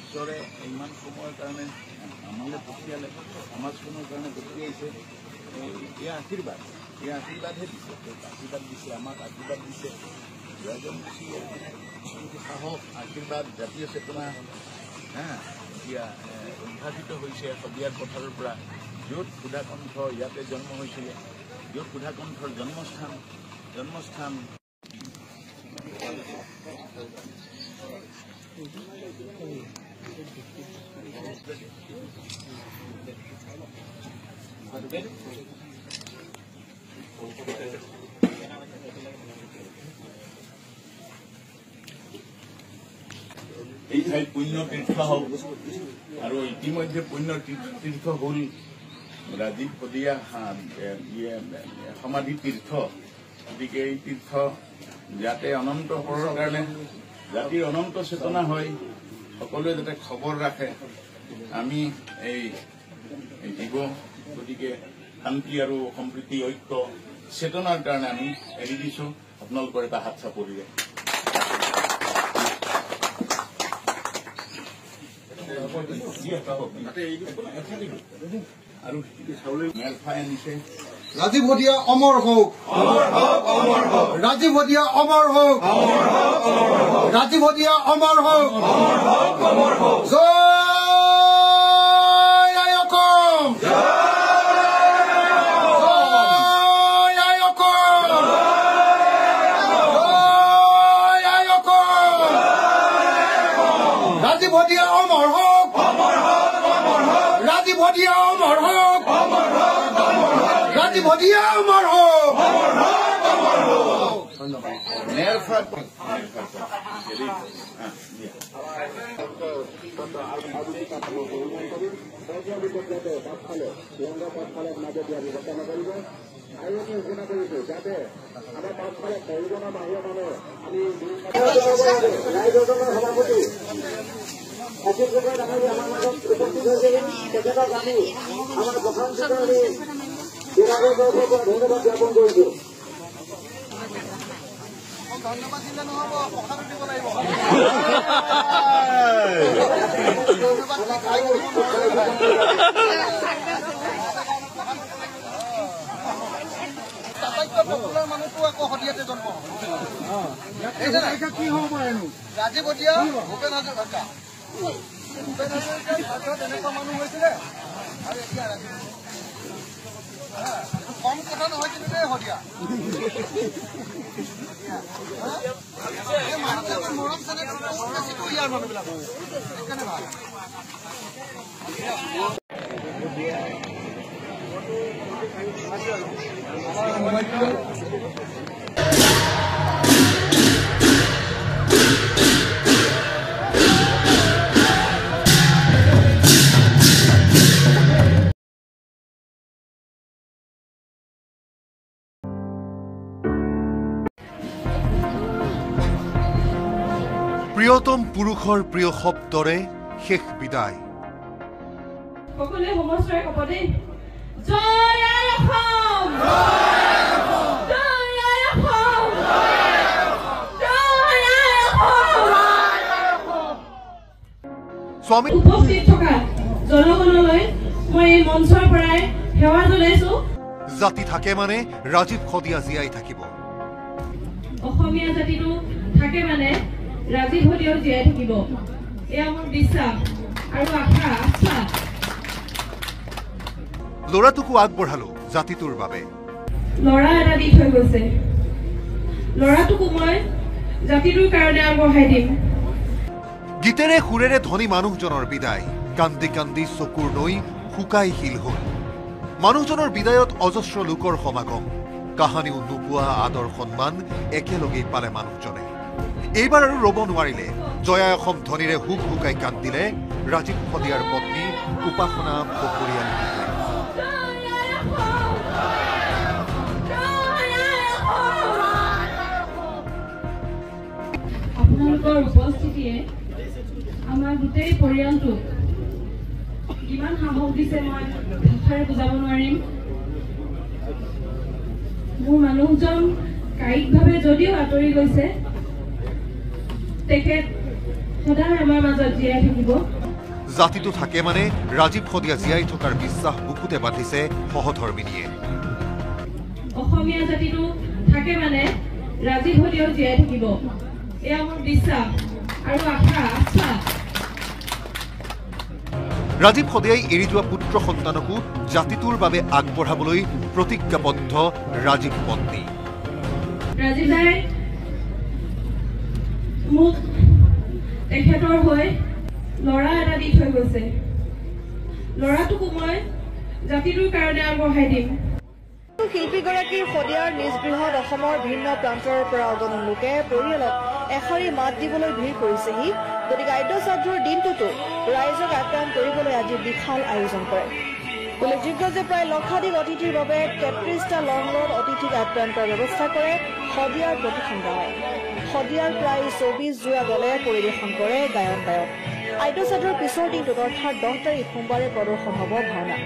ঈশ্বৰে ইমান সময়ৰ কাৰণে আমালৈ পঠিয়ালে, সমাজখনৰ কাৰণে পঠিয়াইছে। এয়া আশীৰ্বাদহে দিছে, আশীৰ্বাদ দিছে, আমাক আশীৰ্বাদ দিছে। ৰাজবংশীয় সাহস, আশীৰ্বাদ, জাতীয় চেতনা এতিয়া উদ্ভাসিত হৈছে শদিয়াৰ পথাৰৰ পৰা, য'ত সুধাকণ্ঠ ইয়াতে জন্ম হৈছিলে, য'ত সুধাকণ্ঠৰ জন্মস্থান এই ঠাইত পুণ্য তীৰ্থ হওক, আৰু ইতিমধ্যে পুণ্য তীৰ্থ হ'ল ৰাজীৱ শদিয়া সমাধি তীৰ্থ। গতিকে এই তীৰ্থ যাতে অনন্ত পৰৰ কাৰণে জাতিৰ অনন্ত চেতনা হয়, সকলোৱে যাতে খবৰ ৰাখে, আমি এই জীৱ, গতিকে শান্তি আৰু সম্প্ৰীতি ঐক্য চেতনাৰ কাৰণে আমি এৰি দিছো। আপোনালোকৰ এটা হাত চাপৰিৰে আৰু মেলফাই আনিছে। ৰাজীৱ শদিয়া অমৰ হওক, ৰাজীৱ শদিয়া অমৰ হওক, ৰাজীৱ শদিয়া অমৰ হওক। জয় আই অসম, জয় আই অসম, জয় আই অসম। ৰাজীৱ শদিয়া অমৰ হওক, ৰাজীৱ শদিয়া অমৰ হওক, ৰাজীৱ শদিয়া অমৰ হওক। ধন্যবাদ জ্ঞাপন কৰিছো। ধন্যবাদ দিলে নহব, প্ৰসাদ দিব লাগিব। আটাইতকৈ পপুলাৰ মানুহটো আকৌ শদিয়াতে জন্ম। কি হ'ব পাৰেনো? ৰাজীৱ শদিয়া, ভূপেন হাজৰিকা। ভূপেন হাজৰিকাৰ তেনেকুৱা মানুহ হৈছিলে, আৰু এতিয়া ৰাজীৱ কম কথা নহয় কিন্তু দেই শদিয়া। মানুহবিলাকৰ মৰম চেনেহ বেছিকৈ ইয়াৰ মানুহবিলাকৰ সেইকাৰণে ভাল। প্ৰিয়তম পুৰুষৰ প্ৰিয় শব্দৰে শেষ বিদায়। সকলোৱে সমস্যাৰে কপদে জয় আই অসম, জয় আই অসম, জয় আই অসম। স্বামী উপস্থিত থকা জনগণলৈ মই এই মঞ্চৰ পৰাই সেৱা জনাইছো। জাতি থাকে মানে ৰাজীৱ শদিয়া জীয়াই থাকিব। অসমীয়া জাতিটো থাকে মানে ৰাজীৱ শদিয়াও জীয়াই থাকিব, এয়া মোৰ বিশ্বাস আৰু আশা। ল'ৰাটোকো আগবঢ়ালো জাতিটোৰ বাবে। ল'ৰা এটা দি থৈ গৈছে, ল'ৰাটোকো মই জাতিটোৰ কাৰণে আগবঢ়াই দিম। গীতেৰে সুৰেৰে ধনী মানুহজনৰ বিদায়, কান্দি কান্দি চকুৰ নৈ শুকাই শিল হল। মানুহজনৰ বিদায়ত অজস্ৰ লোকৰ সমাগম, কাহানিও নোপোৱা আদৰ সন্মান একেলগেই পালে মানুহজনে। এইবাৰ আৰু ৰ'ব নোৱাৰিলে, জয়া অসম ধ্বনিৰে হুক হুকাই কান্দিলে ৰাজীৱ শদিয়াৰ পত্নী উপাসনা বকৰিয়ানী। আপোনালোকৰ উপস্থিতিয়ে আমাৰ গোটেই পৰিয়ালটোক কিমান সাহস দিছে মই ভাষাৰে বুজাব নোৱাৰিম। মোৰ মানুহজন কায়িকভাৱে যদিও আঁতৰি গৈছে, তেখেত সদায় আমাৰ মাজত জীয়াই থাকিব। জাতিটো থাকে মানে ৰাজীৱ শদিয়া জীয়াই থকাৰ বিশ্বাস বুকুতে বান্ধিছে সহধৰ্মিনীয়ে। অসমীয়া জাতিটো থাকে মানে ৰাজীৱ শদিয়াও জীয়াই থাকিব, এয়া মোৰ বিশ্বাস আৰু আশা। ৰাজীৱ শদিয়াই এৰি যোৱা পুত্ৰ সন্তানকো জাতিটোৰ বাবে আগবঢ়াবলৈ প্ৰতিজ্ঞাবদ্ধ ৰাজীৱ পত্নী। ৰাজীৱ দাই মোক তেখেতৰ হৈ ল'ৰা এটা দি থৈ গৈছে। ল'ৰাটোকো মই জাতিটোৰ কাৰণে আগবঢ়াই দিম। শিল্পীগৰাকীৰ শদিয়াৰ নিজ গৃহত অসমৰ ভিন্ন প্ৰান্তৰ পৰা অগণন লোকে পৰিয়ালক এশাৰী মাত দিবলৈ ভিৰ কৰিছেহি। গতিকে আদ্য শ্ৰাদ্ধৰ দিনটোতো ৰাইজক আপ্যায়ন কৰিবলৈ আজি বিশাল আয়োজন কৰে। উল্লেখযোগ্য যে প্ৰায় লক্ষাধিক অতিথিৰ বাবে ৩৩টা লংলত অতিথিক আপ্যায়ন কৰাৰ ব্যৱস্থা কৰে শদিয়াৰ প্ৰতিখন গাঁৱে। শদিয়াৰ প্ৰায় ২৪ জোৰা দলে পৰিৱেশন কৰে গায়ক। আদ্য শ্ৰাদ্ধৰ পিছৰ দিনটোত অৰ্থাৎ ১০ তাৰিখ সোমবাৰে প্ৰদৰ্শন হ'ব ভাওনা।